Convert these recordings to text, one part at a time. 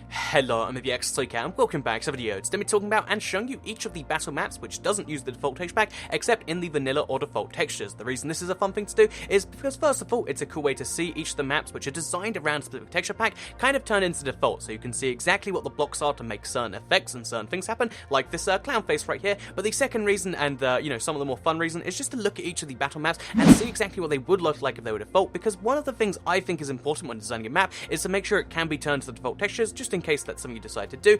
Hello, I'm the X-Toycat and welcome back to the video. Today we're talking about and showing you each of the battle maps which doesn't use the default texture pack except in the vanilla or default textures. The reason this is a fun thing to do is because first of all it's a cool way to see each of the maps which are designed around a specific texture pack kind of turn into default, so you can see exactly what the blocks are to make certain effects and certain things happen, like this clown face right here. But the second reason, and some of the more fun reason, is just to look at each of the battle maps and see exactly what they would look like if they were default, because one of the things I think is important when designing a map is to make sure it can be turned to the default textures, just in case that's something you decide to do,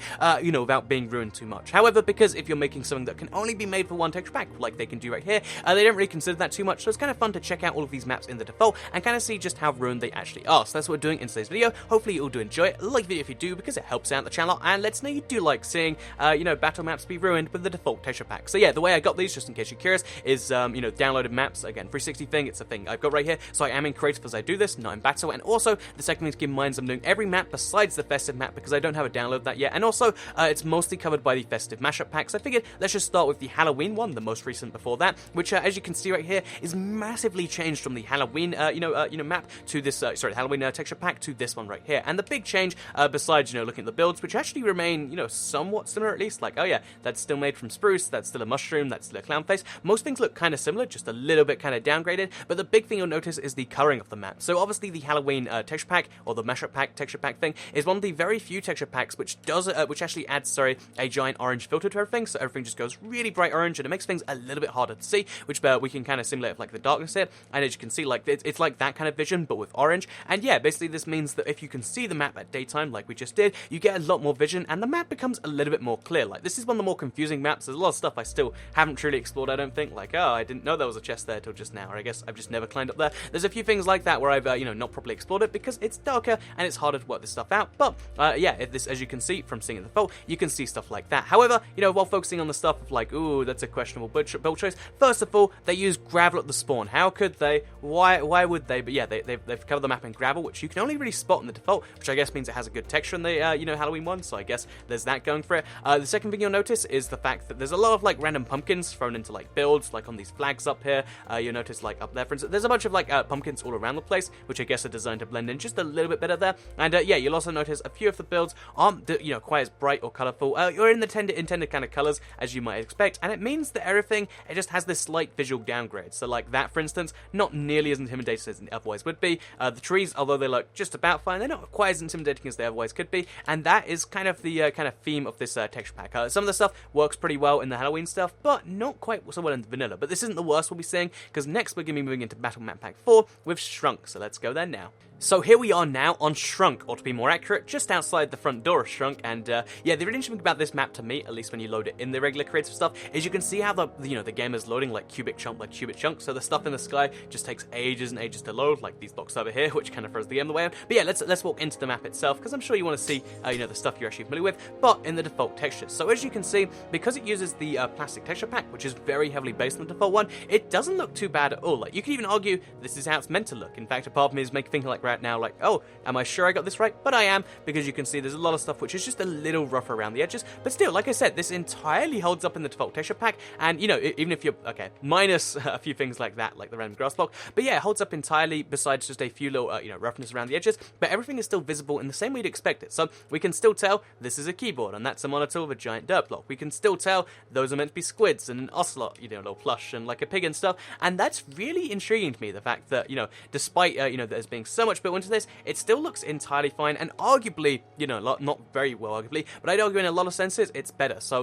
without being ruined too much. However, because if you're making something that can only be made for one texture pack, like they can do right here, they don't really consider that too much, so it's kind of fun to check out all of these maps in the default and kind of see just how ruined they actually are. So that's what we're doing in today's video. Hopefully you all do enjoy it. Like the video if you do, because it helps out the channel and lets know you do like seeing, battle maps be ruined with the default texture pack. So yeah, the way I got these, just in case you're curious, is, downloaded maps. Again, 360 thing, it's a thing I've got right here, so I am in creative as I do this, not in battle. And also, the second thing to keep in mind is I'm doing every map besides the festive map because I don't have a download that yet, and also it's mostly covered by the festive mashup packs. I figured let's just start with the Halloween one, the most recent before that, which as you can see right here is massively changed from the Halloween map to this Halloween texture pack to this one right here. And the big change, besides looking at the builds, which actually remain somewhat similar, at least, like, oh yeah, that's still made from spruce, that's still a mushroom, that's still a clown face. Most things look kind of similar, just a little bit kind of downgraded, but the big thing you'll notice is the coloring of the map. So obviously the Halloween texture pack, or the mashup pack texture pack thing, is one of the very few texture packs which does which actually adds a giant orange filter to everything, so everything just goes really bright orange, and it makes things a little bit harder to see, which we can kind of simulate with, like, the darkness here. And as you can see, like, it's like that kind of vision but with orange. And yeah, basically this means that if you can see the map at daytime like we just did, you get a lot more vision and the map becomes a little bit more clear. Like, this is one of the more confusing maps. There's a lot of stuff I still haven't truly explored, I don't think, like, oh, I didn't know there was a chest there till just now, or I guess I've just never climbed up there. There's a few things like that where I've not properly explored it because it's darker and it's harder to work this stuff out. But as you can see from seeing the default, you can see stuff like that. However, while focusing on the stuff of, like, ooh, that's a questionable build choice, first of all, they use gravel at the spawn. How could they? Why would they? But yeah, they've covered the map in gravel, which you can only really spot in the default, which I guess means it has a good texture in the Halloween one, so I guess there's that going for it. The second thing you'll notice is the fact that there's a lot of, like, random pumpkins thrown into, like, builds, like on these flags up here. You'll notice, like, up there, for instance, there's a bunch of, like, pumpkins all around the place, which I guess are designed to blend in just a little bit better there. And you'll also notice a few of the builds aren't quite as bright or colourful, or in the intended kind of colours as you might expect, and it means that everything, it just has this slight visual downgrade. So, like, that, for instance, not nearly as intimidating as it otherwise would be. The trees, although they look just about fine, they're not quite as intimidating as they otherwise could be, and that is kind of the kind of theme of this texture pack. Some of the stuff works pretty well in the Halloween stuff, but not quite so well in the vanilla. But this isn't the worst we'll be seeing, because next we're going to be moving into Battle Map Pack 4 with Shrunk, so let's go there now. So here we are now on Shrunk, or to be more accurate, just outside the front door of Shrunk. And the really interesting thing about this map to me, at least when you load it in the regular creative stuff, is you can see how the game is loading like cubic chunk. So the stuff in the sky just takes ages and ages to load, like these blocks over here, which kind of throws the game away. But yeah, let's walk into the map itself, because I'm sure you want to see the stuff you're actually familiar with, but in the default textures. So as you can see, because it uses the plastic texture pack, which is very heavily based on the default one, it doesn't look too bad at all. Like, you could even argue this is how it's meant to look. In fact, a part of me is thinking, like, right now, like, oh, am I sure I got this right? But I am, because you can see there's a lot of stuff which is just a little rough around the edges. But still, like I said, this entirely holds up in the default texture pack. And, even if you're, okay, minus a few things like that, like the random grass block. But yeah, it holds up entirely besides just a few little, roughness around the edges. But everything is still visible in the same way you'd expect it. So we can still tell this is a keyboard, and that's a monitor with a giant dirt block. We can still tell those are meant to be squids and an ocelot, a little plush and like a pig and stuff. And that's really intriguing to me, the fact that, despite, there's being so much built into this, it still looks entirely fine, and arguably, not very well arguably, but I'd argue in a lot of senses, it's better. So,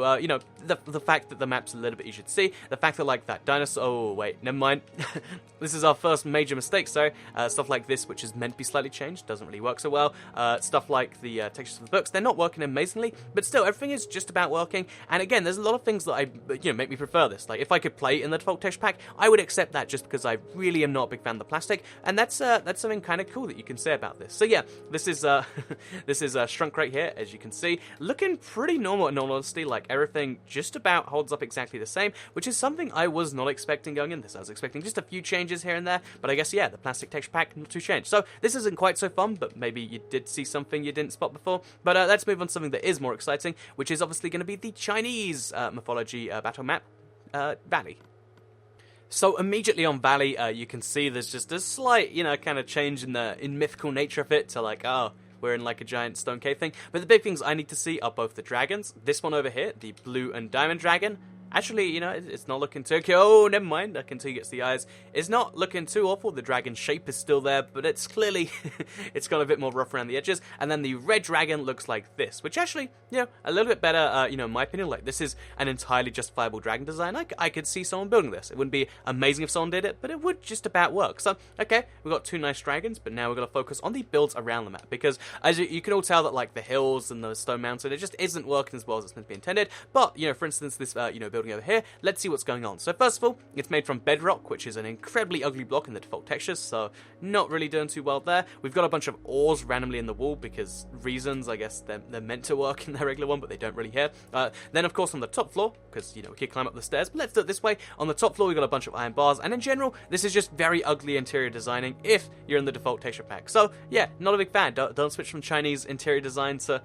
the fact that the map's a little bit easier to see, the fact that, like, that dinosaur, oh, wait, never mind. This is our first major mistake, so, stuff like this, which is meant to be slightly changed, doesn't really work so well. Stuff like the textures of the books, they're not working amazingly, but still, everything is just about working, and again, there's a lot of things that make me prefer this. Like, if I could play in the default texture pack, I would accept that, just because I really am not a big fan of the plastic, and that's something kind of cool that you can say about this. So yeah, this is Shrunk right here, as you can see, looking pretty normal in all honesty. Like, everything just about holds up exactly the same, which is something I was not expecting going in this. I was expecting just a few changes here and there, but I guess, yeah, the plastic texture pack, not too changed. So this isn't quite so fun, but maybe you did see something you didn't spot before. But let's move on to something that is more exciting, which is obviously going to be the Chinese mythology battle map, Valley. So immediately on Valley, you can see there's just a slight, kind of change in mythical nature of it to, like, oh, we're in like a giant stone cave thing. But the big things I need to see are both the dragons. This one over here, the blue and diamond dragon. Actually, you know, it's not looking too... Oh, never mind. I can tell you gets the eyes. It's not looking too awful. The dragon shape is still there, but it's clearly... it's got a bit more rough around the edges. And then the red dragon looks like this, which actually, you know, a little bit better, you know, in my opinion. Like, this is an entirely justifiable dragon design. I could see someone building this. It wouldn't be amazing if someone did it, but it would just about work. So, okay, we've got two nice dragons, but now we're going to focus on the builds around the map. Because, as you can all tell that, like, the hills and the stone mountain, it just isn't working as well as it's meant to be intended. But, you know, for instance, this, you know, building over here, let's see what's going on. So first of all, it's made from bedrock, which is an incredibly ugly block in the default textures, so not really doing too well there. We've got a bunch of ores randomly in the wall because reasons, I guess they're meant to work in their regular one, but they don't really here. Then of course on the top floor, because you know we could climb up the stairs, but let's do it this way. On the top floor we've got a bunch of iron bars, and in general this is just very ugly interior designing if you're in the default texture pack. So yeah, not a big fan. Don't switch from Chinese interior design to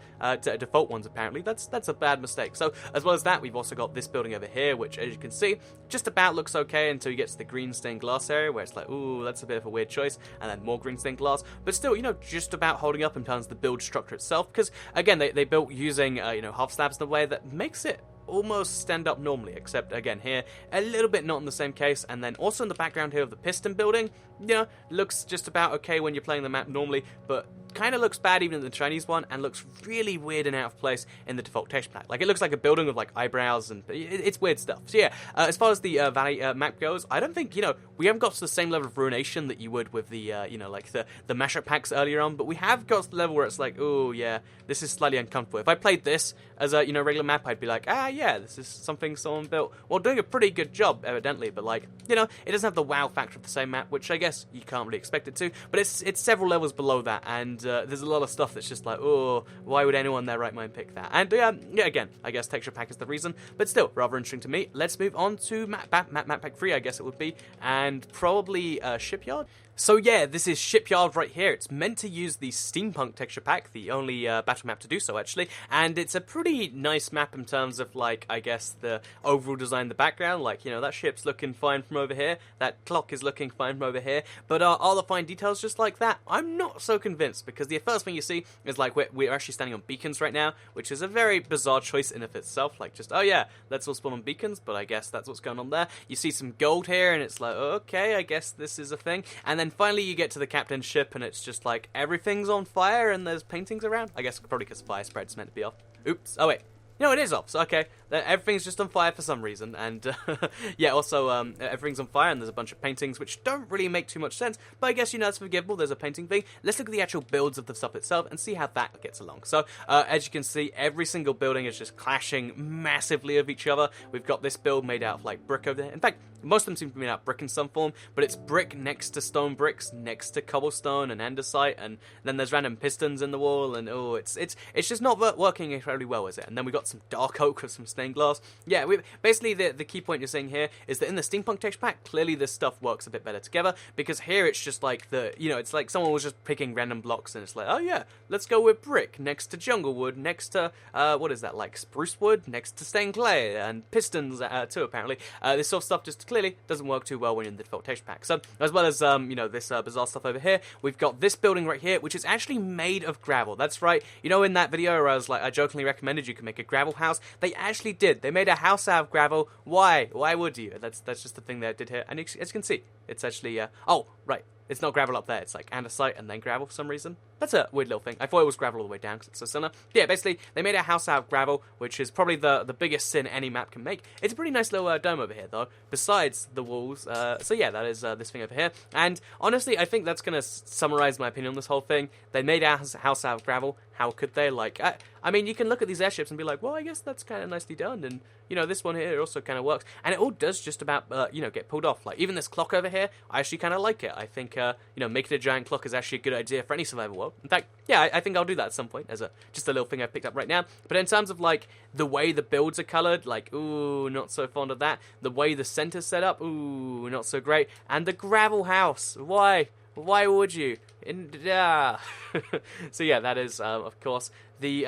default ones apparently. That's a bad mistake. So as well as that, we've also got this building over here, which as you can see, just about looks okay until you get to the green stained glass area where it's like, ooh, that's a bit of a weird choice, and then more green stained glass, but still, you know, just about holding up in terms of the build structure itself, because again, they built using, you know, half slabs in a way that makes it almost stand up normally, except again here, a little bit not in the same case, and then also in the background here of the piston building, you know, looks just about okay when you're playing the map normally, but kind of looks bad even in the Chinese one, and looks really weird and out of place in the default texture pack. Like, it looks like a building with like eyebrows, and it's weird stuff. So yeah, as far as the valley map goes, I don't think, you know, we haven't got to the same level of ruination that you would with the, you know, like the mashup packs earlier on, but we have got to the level where it's like, oh yeah, this is slightly uncomfortable. If I played this as a, you know, regular map, I'd be like, ah yeah, this is something someone built, well, doing a pretty good job, evidently, but like, you know, it doesn't have the wow factor of the same map, which I guess you can't really expect it to, but it's several levels below that, and there's a lot of stuff that's just like, oh, why would anyone in their right mind pick that? And yeah, again, I guess texture pack is the reason, but still, rather interesting to me. Let's move on to map pack 3, I guess it would be, and probably Shipyard. So yeah, this is Shipyard right here. It's meant to use the steampunk texture pack, the only battle map to do so actually, and it's a pretty nice map in terms of, like, I guess the overall design in the background. Like, you know, that ship's looking fine from over here, that clock is looking fine from over here, but are the fine details just like that? I'm not so convinced, because the first thing you see is like we're actually standing on beacons right now, which is a very bizarre choice in of itself. Like, just, oh yeah, let's all spawn on beacons, but I guess that's what's going on there. You see some gold here, and it's like, okay, I guess this is a thing, and then finally you get to the captain's ship, and it's just like everything's on fire and there's paintings around. I guess probably because fire spread's meant to be off. Oops. Oh wait. No, it is off, so okay. Everything's just on fire for some reason, and yeah, also, everything's on fire, and there's a bunch of paintings, which don't really make too much sense, but I guess, you know, it's forgivable, there's a painting thing. Let's look at the actual builds of the stuff itself, and see how that gets along. So, as you can see, every single building is just clashing massively with each other. We've got this build made out of, like, brick over there. In fact, most of them seem to be made out of brick in some form, but it's brick next to stone bricks, next to cobblestone and andesite, and then there's random pistons in the wall, and oh, it's just not working incredibly well, is it? And then we got some dark oak with some stained glass. Yeah, basically the key point you're seeing here is that in the steampunk texture pack, clearly this stuff works a bit better together, because here it's just like it's like someone was just picking random blocks, and it's like, oh yeah, let's go with brick next to jungle wood, next to what is that, like spruce wood, next to stained clay, and pistons too apparently. This sort of stuff just clearly doesn't work too well when you're in the default texture pack. So as well as you know, this bizarre stuff over here, we've got this building right here, which is actually made of gravel. That's right. You know, in that video where I jokingly recommended you can make a gravel house, they actually did. They made a house out of gravel. Why? Why would you? That's just the thing they did here. And as you can see, it's actually oh right. It's not gravel up there, it's like andesite and then gravel for some reason. That's a weird little thing. I thought it was gravel all the way down because it's so similar. Yeah, basically, they made a house out of gravel, which is probably the biggest sin any map can make. It's a pretty nice little dome over here, though, besides the walls. So yeah, that is this thing over here. And honestly, I think that's going to summarize my opinion on this whole thing. They made a house out of gravel. How could they? Like, I mean, you can look at these airships and be like, well, I guess that's kind of nicely done. And, you know, this one here also kind of works. And it all does just about, you know, get pulled off. Like, even this clock over here, I actually kind of like it. I think, you know, making a giant clock is actually a good idea for any survival world. In fact, yeah, I think I'll do that at some point as just a little thing I picked up right now. But in terms of, like, the way the builds are colored, like, ooh, not so fond of that. The way the center's set up, ooh, not so great. And the gravel house, why? Why would you? So yeah, that is, of course, the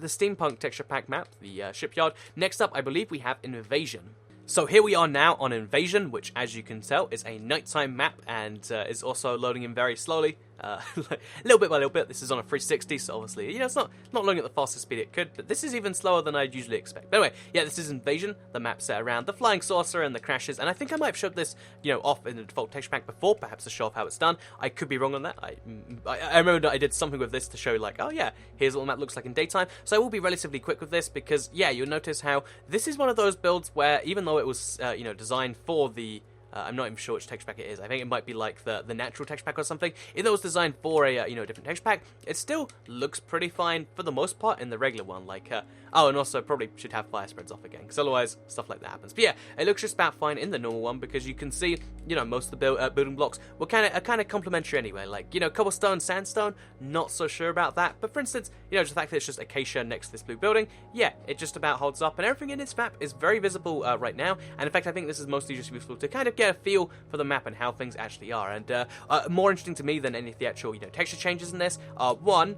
steampunk texture pack map, the Shipyard. Next up, I believe we have Invasion. So here we are now on Invasion, which, as you can tell, is a nighttime map and is also loading in very slowly. like, little bit by little bit. This is on a 360, so obviously, you know, it's not going at the fastest speed it could, but this is even slower than I'd usually expect. But anyway, yeah, this is Invasion, the map set around the flying saucer and the crashes, and I think I might have showed this, you know, off in the default texture pack before, perhaps to show off how it's done. I could be wrong on that. I remember that I did something with this to show, like, oh yeah, here's what the map looks like in daytime, so I will be relatively quick with this, because, yeah, you'll notice how this is one of those builds where, even though it was, you know, designed for the I'm not even sure which texture pack it is. I think it might be like the natural texture pack or something. Even though it was designed for a you know, different texture pack, it still looks pretty fine for the most part in the regular one. Like oh, and also probably should have fire spreads off again, because otherwise stuff like that happens. But yeah, it looks just about fine in the normal one, because you can see, you know, most of the building blocks were kind of complementary anyway. Like, you know, cobblestone, sandstone, not so sure about that. But for instance, you know, the fact that it's just acacia next to this blue building, yeah, it just about holds up, and everything in this map is very visible right now. And in fact, I think this is mostly just useful to kind of get a feel for the map and how things actually are. And more interesting to me than any of the actual, you know, texture changes in this are, one,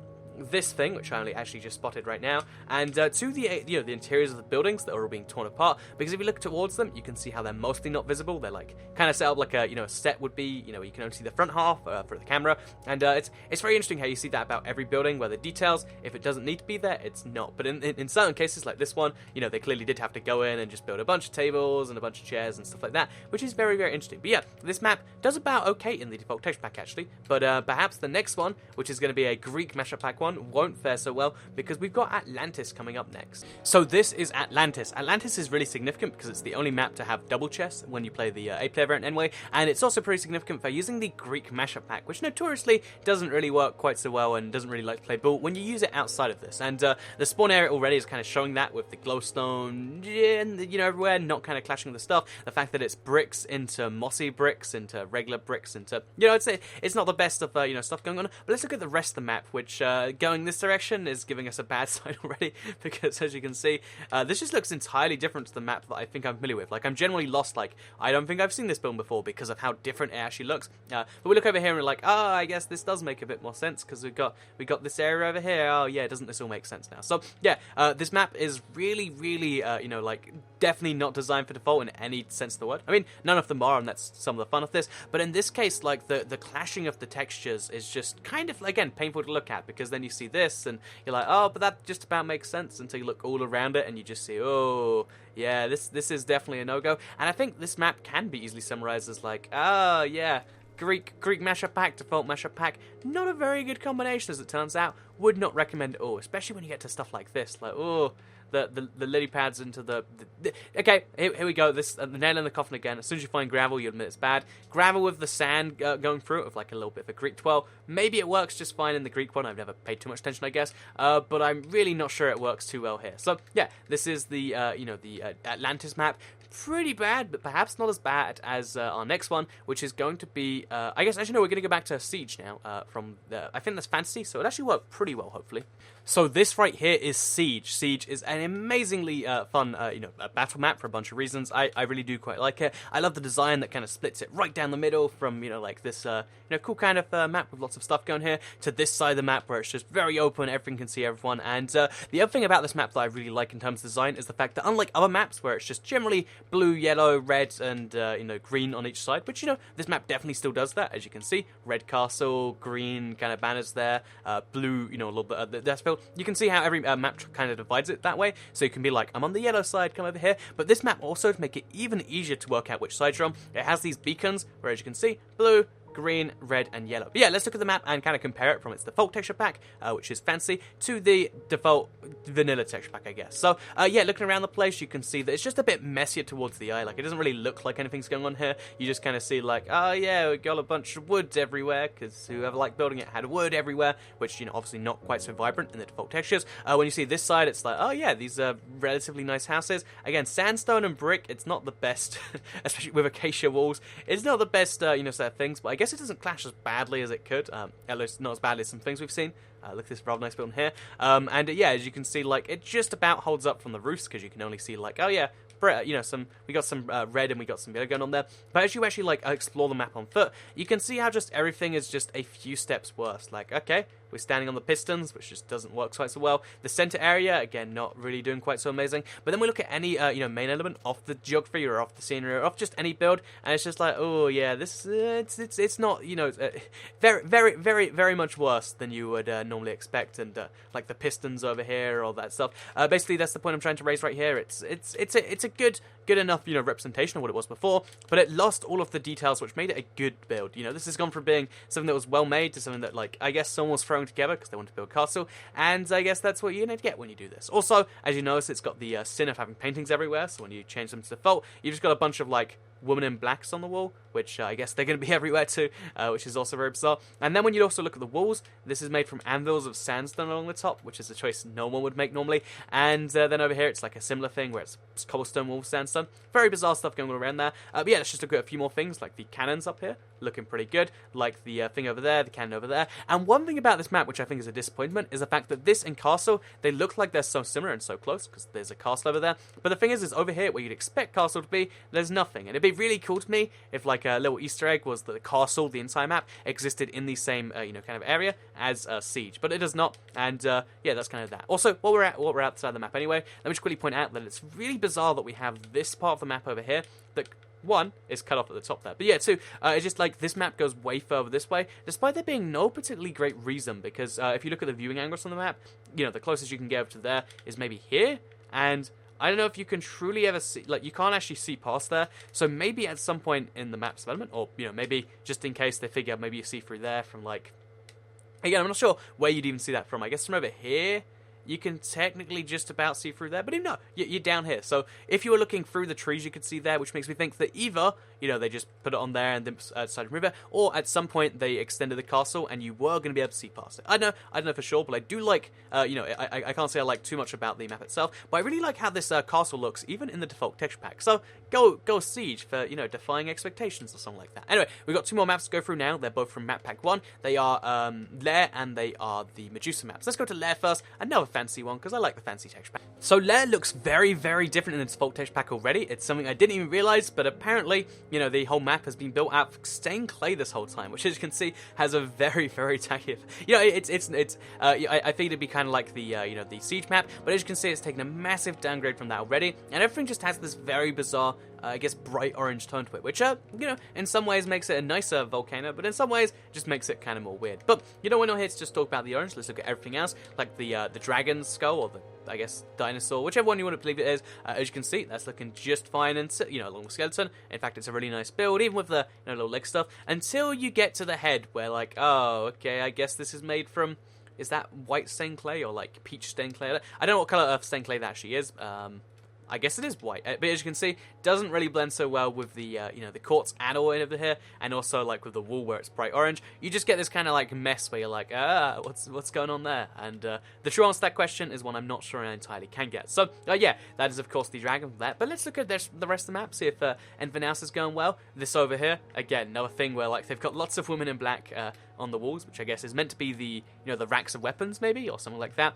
this thing, which I only actually just spotted right now, and to the, you know, the interiors of the buildings that are all being torn apart, because if you look towards them, you can see how they're mostly not visible. They're like kind of set up like a, you know, a set would be, you know, you can only see the front half for the camera, and it's very interesting how you see that about every building, where the details, if it doesn't need to be there, it's not. But in certain cases like this one, you know, they clearly did have to go in and just build a bunch of tables and a bunch of chairs and stuff like that, which is very, very interesting. But yeah, this map does about okay in the default texture pack actually, but perhaps the next one, which is going to be a Greek mashup pack one, won't fare so well, because we've got Atlantis coming up next. So this is Atlantis. Atlantis is really significant because it's the only map to have double chests when you play the 8-player variant anyway, and it's also pretty significant for using the Greek mashup pack, which notoriously doesn't really work quite so well and doesn't really like to play bull when you use it outside of this. And the spawn area already is kind of showing that with the glowstone, you know, everywhere, not kind of clashing with the stuff. The fact that it's bricks into mossy bricks into regular bricks into, you know, it's not the best of you know, stuff going on. But let's look at the rest of the map, which going this direction is giving us a bad sign already, because as you can see, this just looks entirely different to the map that I think I'm familiar with. Like, I'm generally lost, like, I don't think I've seen this build before because of how different it actually looks. But we look over here and we're like, oh, I guess this does make a bit more sense, because we got this area over here. Oh yeah, doesn't this all make sense now? So yeah, this map is really, really, you know, like, definitely not designed for default in any sense of the word. I mean, none of them are, and that's some of the fun of this, but in this case, like, the clashing of the textures is just kind of, again, painful to look at, because then you see this and you're like, oh, but that just about makes sense, until you look all around it and you just see, oh yeah, this is definitely a no-go. And I think this map can be easily summarized as like, oh yeah, Greek mashup pack, default mashup pack, not a very good combination as it turns out. Would not recommend it all, especially when you get to stuff like this, like, oh, the lily pads into the okay, here we go, this the nail in the coffin again. As soon as you find gravel, you admit it's bad. Gravel with the sand going through it with like a little bit of a Greek twirl. Maybe it works just fine in the Greek one. I've never paid too much attention, I guess, but I'm really not sure it works too well here. So yeah, this is the you know, the Atlantis map. Pretty bad, but perhaps not as bad as our next one, which is going to be, I guess, as you know, we're going to go back to Siege now, from, I think that's Fantasy, so it actually worked pretty well, hopefully. So this right here is Siege. Siege is an amazingly fun, you know, battle map for a bunch of reasons. I really do quite like it. I love the design that kind of splits it right down the middle from, you know, like this, you know, cool kind of map with lots of stuff going here, to this side of the map where it's just very open, everything can see everyone. And the other thing about this map that I really like in terms of design is the fact that, unlike other maps where it's just generally blue, yellow, red, and you know, green on each side, which, you know, this map definitely still does that, as you can see. Red castle, green kind of banners there, blue, you know, a little bit of the death field. You can see how every map kind of divides it that way, so you can be like, I'm on the yellow side, come over here. But this map also, to make it even easier to work out which side you're on, it has these beacons where, as you can see, blue, green, red, and yellow. But yeah, let's look at the map and kind of compare it from its default texture pack, which is Fancy, to the default vanilla texture pack, I guess. So yeah, looking around the place, you can see that it's just a bit messier towards the eye. Like, it doesn't really look like anything's going on here. You just kind of see like, oh yeah, we got a bunch of woods everywhere, because whoever liked building it had wood everywhere, which, you know, obviously not quite so vibrant in the default textures. When you see this side, it's like, oh yeah, these are relatively nice houses. Again, sandstone and brick, it's not the best, especially with acacia walls. It's not the best, you know, set of things, but I guess it doesn't clash as badly as it could, at least not as badly as some things we've seen. Look at this rather nice building here, and yeah, as you can see, like, it just about holds up from the roofs, because you can only see like, oh yeah, you know, we got some red and we got some yellow going on there. But as you actually like explore the map on foot, you can see how just everything is just a few steps worse. Like, okay, we're standing on the pistons, which just doesn't work quite so well. The center area, again, not really doing quite so amazing. But then we look at any, main element off the geography or off the scenery or off just any build, and it's just like, oh yeah, this it's not, very, very, very, very much worse than you would normally expect, and like the pistons over here, all that stuff. Basically, that's the point I'm trying to raise right here. It's a good enough, representation of what it was before, but it lost all of the details, which made it a good build. This has gone from being something that was well made to something that, like, I guess someone was throwing together because they wanted to build a castle, and I guess that's what you're going to get when you do this. Also, as you notice, it's got the sin of having paintings everywhere, so when you change them to default, you've just got a bunch of, like, women in blacks on the wall, which I guess they're going to be everywhere too, which is also very bizarre. And then when you also look at the walls, this is made from anvils of sandstone along the top, which is a choice no one would make normally. And then over here, it's like a similar thing where it's cobblestone wall sandstone. Very bizarre stuff going on around there. But yeah, let's just look at a few more things, like the cannons up here, looking pretty good, like the thing over there, the cannon over there. And one thing about this map, which I think is a disappointment, is the fact that this and castle, they look like they're so similar and so close, because there's a castle over there. But the thing is over here, where you'd expect castle to be, there's nothing. And it'd be really cool to me if, like, a little Easter egg was that the castle, the entire map, existed in the same, kind of area as Siege. But it does not, and yeah, that's kind of that. Also, while we're outside the map anyway, let me just quickly point out that it's really bizarre that we have this part of the map over here that, one, is cut off at the top there. But yeah, two, it's just like this map goes way further this way, despite there being no particularly great reason, because if you look at the viewing angles on the map, the closest you can get up to there is maybe here, and I don't know if you can truly ever see, like, you can't actually see past there, so maybe at some point in the map's development, or, maybe just in case they figure out maybe you see through there from, like, again, I'm not sure where you'd even see that from. I guess from over here, you can technically just about see through there, but even no, you're down here. So if you were looking through the trees, you could see there, which makes me think that either, they just put it on there and then decided to remove it, or at some point they extended the castle and you were going to be able to see past it. I don't know for sure, but I do like, I can't say I like too much about the map itself, but I really like how this castle looks, even in the default texture pack. So go Siege for, defying expectations or something like that. Anyway, we've got two more maps to go through now. They're both from map pack 1. They are Lair and they are the Medusa maps. Let's go to Lair first. Another fancy one, because I like the fancy texture pack. So Lair looks very, very different in the default texture pack already. It's something I didn't even realize, but apparently, the whole map has been built out of stained clay this whole time, which, as you can see, has a very, very tacky, I think it'd be kind of like the, the Siege map, but as you can see, it's taken a massive downgrade from that already, and everything just has this very bizarre, I guess, bright orange tone to it, which, in some ways makes it a nicer volcano, but in some ways just makes it kind of more weird. But, we're not here to just talk about the orange. Let's look at everything else, like the dragon's skull, or the, I guess, dinosaur, whichever one you want to believe it is. As you can see, that's looking just fine, and, along the skeleton. In fact, it's a really nice build, even with the, little leg stuff, until you get to the head, where, like, oh, okay, I guess this is made from, is that white stained clay, or, like, peach stained clay? I don't know what color of stained clay that actually is. I guess it is white, but as you can see, doesn't really blend so well with the, the quartz alloy over here, and also, like, with the wool where it's bright orange. You just get this kind of, like, mess where you're like, what's going on there? And the true answer to that question is one I'm not sure I entirely can get. So, yeah, that is, of course, the dragon for that. But let's look at the rest of the map, see if anything else is going well. This over here, again, another thing where, like, they've got lots of women in black on the walls, which I guess is meant to be the, the racks of weapons, maybe, or something like that.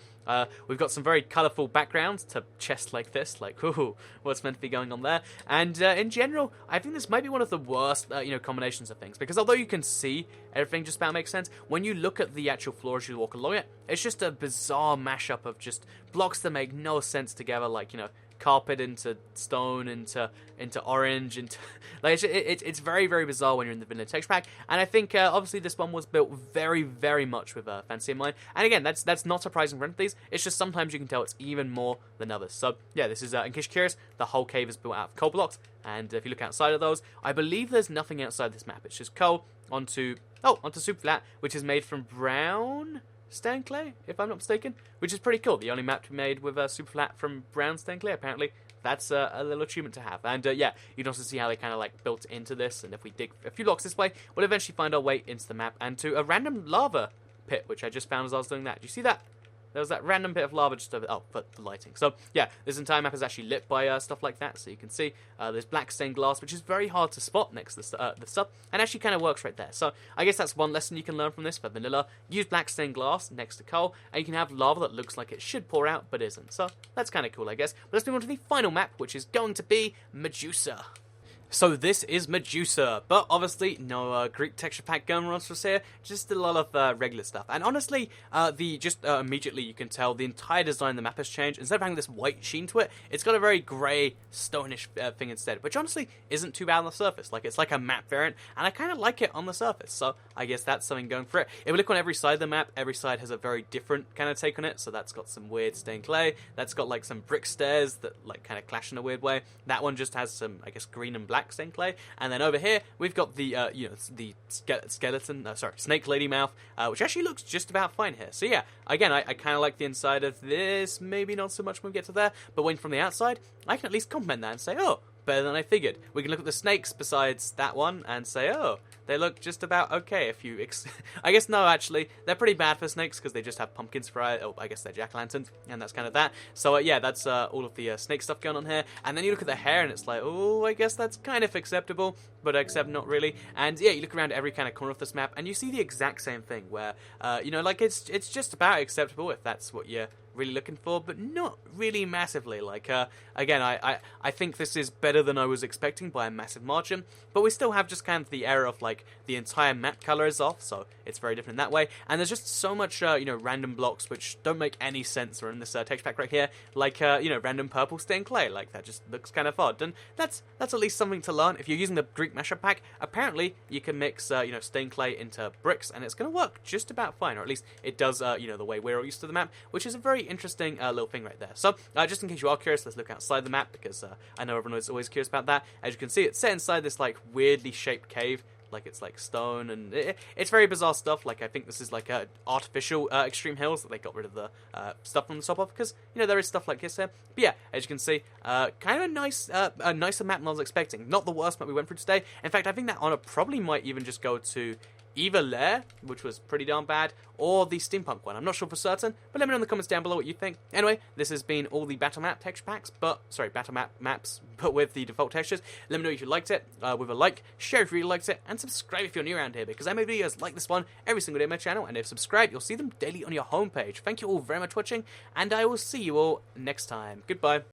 We've got some very colourful backgrounds to chests like this, like, ooh, what's meant to be going on there? And in general, I think this might be one of the worst, combinations of things, because although you can see everything just about makes sense, when you look at the actual floor as you walk along it, it's just a bizarre mashup of just blocks that make no sense together, like, carpet into stone into orange into like it's very, very bizarre when you're in the vanilla texture pack, and I think obviously this one was built very, very much with fantasy in mind, and again, that's not surprising for any of these. It's just sometimes you can tell it's even more than others. So yeah, this is in case you're curious, the whole cave is built out of coal blocks, and if you look outside of those, I believe there's nothing outside this map. It's just coal onto super flat, which is made from brown stained clay, if I'm not mistaken, which is pretty cool. The only map to be made with super flat from brown stained clay, apparently. That's a little achievement to have. And yeah, you can also see how they kind of like built into this, and if we dig a few blocks this way, we'll eventually find our way into the map and to a random lava pit, which I just found as I was doing that. Do you see that? There was that random bit of lava just over... Oh, for the lighting. So, yeah, this entire map is actually lit by stuff like that. So you can see there's black stained glass, which is very hard to spot next to the stuff, and actually kind of works right there. So I guess that's one lesson you can learn from this for vanilla. Use black stained glass next to coal, and you can have lava that looks like it should pour out, but isn't. So that's kind of cool, I guess. But let's move on to the final map, which is going to be Medusa. So this is Medusa, but obviously no Greek texture pack gun monsters here, just a lot of regular stuff. And honestly, immediately you can tell the entire design of the map has changed. Instead of having this white sheen to it, it's got a very grey, stonish thing instead, which honestly isn't too bad on the surface. Like, it's like a map variant, and I kind of like it on the surface, so I guess that's something going for it. If we look on every side of the map, every side has a very different kind of take on it. So that's got some weird stained clay, that's got like some brick stairs that like kind of clash in a weird way. That one just has some, I guess, green and black stained clay, and then over here we've got the snake lady mouth, which actually looks just about fine here. So yeah, again, I kind of like the inside of this, maybe not so much when we get to there, but when from the outside, I can at least compliment that and say, oh, better than I figured. We can look at the snakes besides that one and say, oh, they look just about okay. If you, I guess no, actually, they're pretty bad for snakes because they just have pumpkins for eyes. Oh, I guess they're jack-o'-lanterns, and that's kind of that. So yeah, that's all of the snake stuff going on here. And then you look at the hair, and it's like, oh, I guess that's kind of acceptable, but except not really. And yeah, you look around every kind of corner of this map, and you see the exact same thing where, like it's just about acceptable if that's what you're really looking for, but not really massively. Like, again, I think this is better than I was expecting by a massive margin, but we still have just kind of the error of, like, the entire map color is off, so it's very different in that way, and there's just so much, random blocks which don't make any sense are in this texture pack right here, like, random purple stained clay. Like, that just looks kind of odd, and that's at least something to learn. If you're using the Greek mashup pack, apparently you can mix, stained clay into bricks, and it's going to work just about fine, or at least it does, the way we're all used to the map, which is a very interesting little thing right there. So, just in case you are curious, let's look outside the map, because I know everyone is always curious about that. As you can see, it's set inside this, like, weirdly shaped cave, like it's like stone, and it's very bizarre stuff. Like, I think this is like artificial extreme hills that they got rid of the stuff from the top of, because there is stuff like this here. But yeah, as you can see, kind of a nicer map than I was expecting. Not the worst map we went through today. In fact, I think that honor probably might even just go to either Lair, which was pretty darn bad, or the steampunk one. I'm not sure for certain, but let me know in the comments down below what you think. Anyway, this has been all the battle map texture packs, battle map maps, but with the default textures. Let me know if you liked it, with a like, share if you really liked it, and subscribe if you're new around here, because I make videos like this one every single day on my channel, and if subscribed, you'll see them daily on your homepage. Thank you all very much for watching, and I will see you all next time. Goodbye.